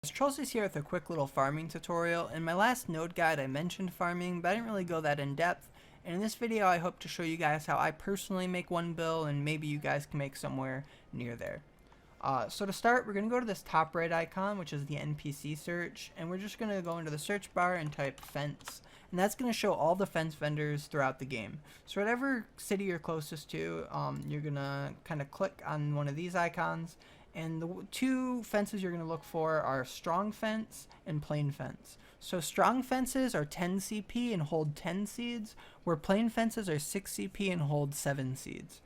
Trollsies here with a quick little farming tutorial. In my last node guide I mentioned farming, but I didn't really go that in depth. And in this video I hope to show you guys how I personally make one bill, and maybe you guys can make somewhere near there. So to start, we're going to go to this top right icon, which is the NPC search, and we're just going to go into the search bar and type fence. And that's going to show all the fence vendors throughout the game. So whatever city you're closest to, you're going to kind of click on one of these icons. And the two fences you're going to look for are strong fence and plain fence. So strong fences are 10 CP and hold 10 seeds, where plain fences are 6 CP and hold 7 seeds.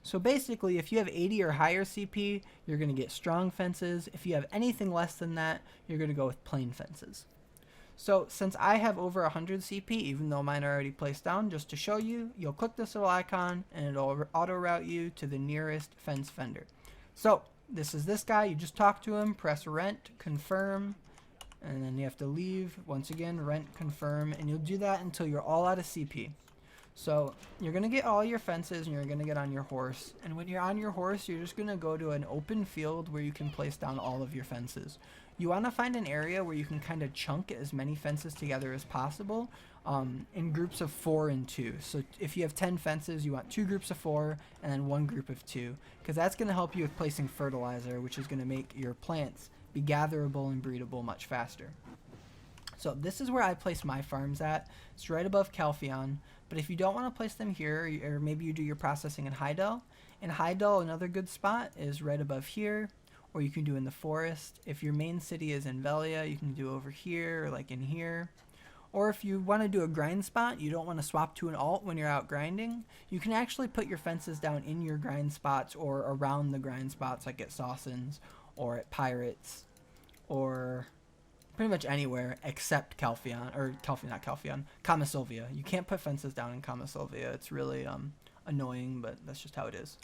So basically, if you have 80 or higher CP, you're going to get strong fences. If you have anything less than that, you're going to go with plain fences. So since I have over 100 CP, even though mine are already placed down, just to show you, you'll click this little icon and it'll auto route you to the nearest fence vendor. So this is this guy. You just talk to him, press rent, confirm, and then you have to leave. Once again, rent, confirm, and you'll do that until you're all out of CP. So you're going to get all your fences and you're going to get on your horse. And when you're on your horse, you're just going to go to an open field where you can place down all of your fences. You want to find an area where you can kind of chunk as many fences together as possible in groups of 4 and 2. So if you have 10 fences, you want 2 groups of 4 and then 1 group of 2. Because that's going to help you with placing fertilizer, which is going to make your plants be gatherable and breedable much faster. So this is where I place my farms at. It's right above Calpheon. But if you don't want to place them here, or maybe you do your processing in Heidel. In Heidel, another good spot is right above here, or you can do in the forest. If your main city is in Velia, you can do over here, or like in here. Or if you want to do a grind spot, you don't want to swap to an alt when you're out grinding, you can actually put your fences down in your grind spots or around the grind spots, like at Sawsons or at Pirates, or pretty much anywhere except Calpheon, or not Calpheon, Kamasilvia. You can't put fences down in Kamasilvia. It's really annoying, but that's just how it is.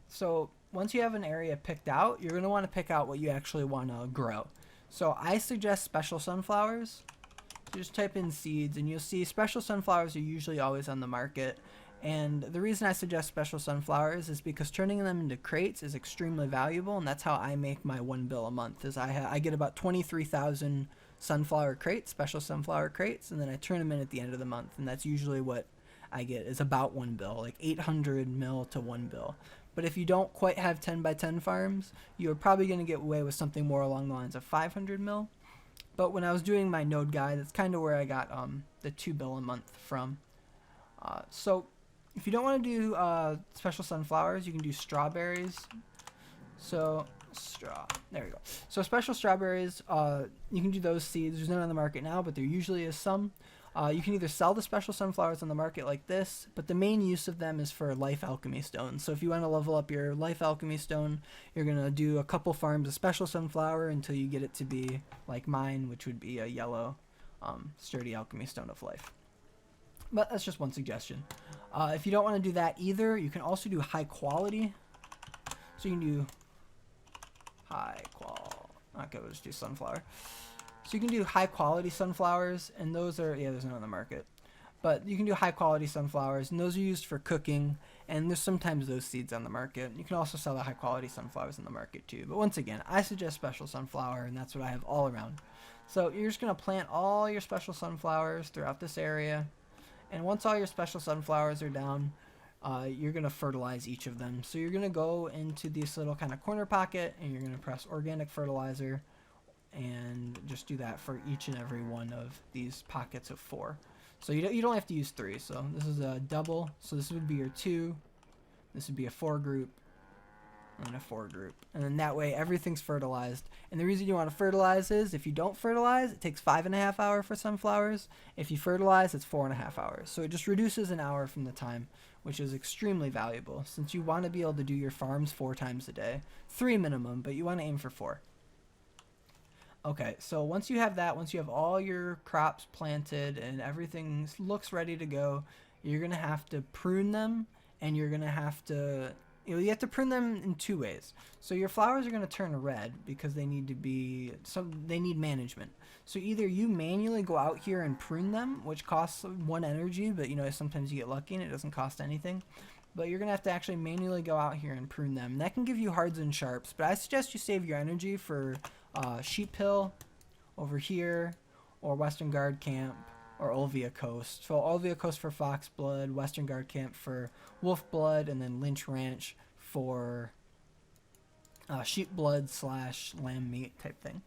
So once you have an area picked out, you're going to want to pick out what you actually want to grow. So I suggest special sunflowers. So just type in seeds and you'll see special sunflowers are usually always on the market. And the reason I suggest special sunflowers is because turning them into crates is extremely valuable, and that's how I make my 1 bill a month. Is I get about 23,000 sunflower crates, special sunflower crates, and then I turn them in at the end of the month, and that's usually what I get is about 1 bill, like 800 mil to 1 bill. But if you don't quite have 10 by 10 farms, you're probably going to get away with something more along the lines of 500 mil. But when I was doing my node guide, that's kind of where I got the 2 bill a month from. So if you don't want to do special sunflowers, you can do strawberries. So there we go. So special strawberries, you can do those seeds. There's none on the market now, but there usually is some. You can either sell the special sunflowers on the market like this, but the main use of them is for life alchemy stones. So if you want to level up your life alchemy stone, you're going to do a couple farms of special sunflower until you get it to be like mine, which would be a yellow sturdy alchemy stone of life. But that's just one suggestion. If you don't want to do that either, you can also do high quality. So you can do high qual. Okay, we'll just do sunflower. So you can do high quality sunflowers, and those are, yeah, there's none on the market. But you can do high quality sunflowers, and those are used for cooking, and there's sometimes those seeds on the market. You can also sell the high quality sunflowers in the market too. But once again, I suggest special sunflower, and that's what I have all around. So you're just going to plant all your special sunflowers throughout this area. And once all your special sunflowers are down, you're going to fertilize each of them. So you're going to go into this little kind of corner pocket, and you're going to press organic fertilizer, and just do that for each and every one of these pockets of 4. So you don't have to use 3. So this is a double. So this would be your 2. This would be a 4 group. And a 4 group. And then that way everything's fertilized. And the reason you want to fertilize is if you don't fertilize, it takes 5.5 hours for sunflowers. If you fertilize, it's 4.5 hours. So it just reduces an hour from the time, which is extremely valuable since you want to be able to do your farms 4 times a day. 3 minimum, but you want to aim for 4. Okay, so once you have that, once you have all your crops planted and everything looks ready to go, you're going to have to prune them, and you're going to have to, you have to prune them in 2 ways. So your flowers are going to turn red because they need to be, they need management. So either you manually go out here and prune them, which costs 1 energy, but sometimes you get lucky and it doesn't cost anything. but you're going to have to actually manually go out here and prune them. And that can give you hards and sharps, but I suggest you save your energy for Sheep Hill over here, or Western Guard Camp, or Olvia Coast. So Olvia Coast for fox blood, Western Guard Camp for wolf blood, and then Lynch Ranch for sheep blood / lamb meat type thing.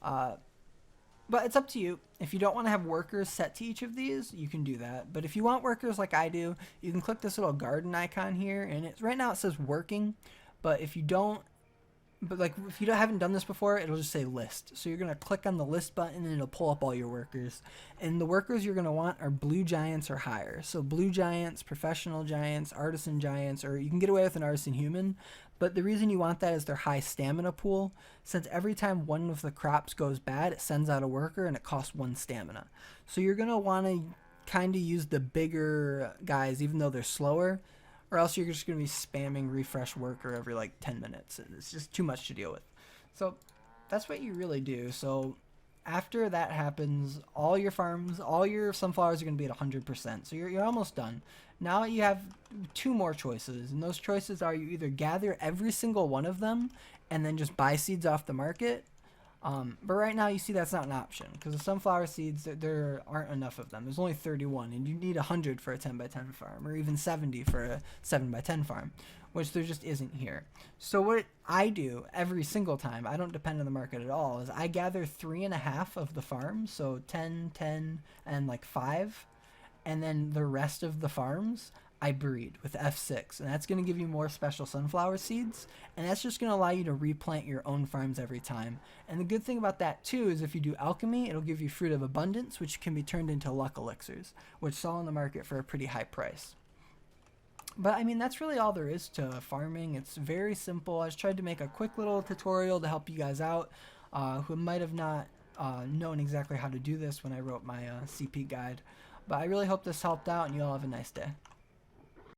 But it's up to you. If you don't want to have workers set to each of these, you can do that. But if you want workers like I do, you can click this little garden icon here, and it's right now it says working. But if you don't, if you haven't done this before, it'll just say list. So you're gonna click on the list button, and it'll pull up all your workers. And the workers you're gonna want are blue giants or higher. So blue giants, professional giants, artisan giants, or you can get away with an artisan human. But the reason you want that is their high stamina pool, since every time one of the crops goes bad, it sends out a worker and it costs 1 stamina. So you're going to want to kind of use the bigger guys, even though they're slower, or else you're just going to be spamming refresh worker every like 10 minutes. It's just too much to deal with. So that's what you really do. So after that happens, all your farms, all your sunflowers are going to be at 100%. So you're almost done. Now you have 2 more choices, and those choices are you either gather every single one of them and then just buy seeds off the market. But right now you see that's not an option because the sunflower seeds, there aren't enough of them. There's only 31, and you need 100 for a 10x10 farm, or even 70 for a 7x10 farm, which there just isn't here. So what I do every single time, I don't depend on the market at all, is I gather 3.5 of the farms, so 10, 10, and like 5, and then the rest of the farms I breed with F6, and that's going to give you more special sunflower seeds, and that's just going to allow you to replant your own farms every time. And the good thing about that too is if you do alchemy, it'll give you fruit of abundance, which can be turned into luck elixirs, which sell on the market for a pretty high price. But I mean, that's really all there is to farming. It's very simple. I just tried to make a quick little tutorial to help you guys out who might have not known exactly how to do this when I wrote my CP guide. But I really hope this helped out, and you all have a nice day.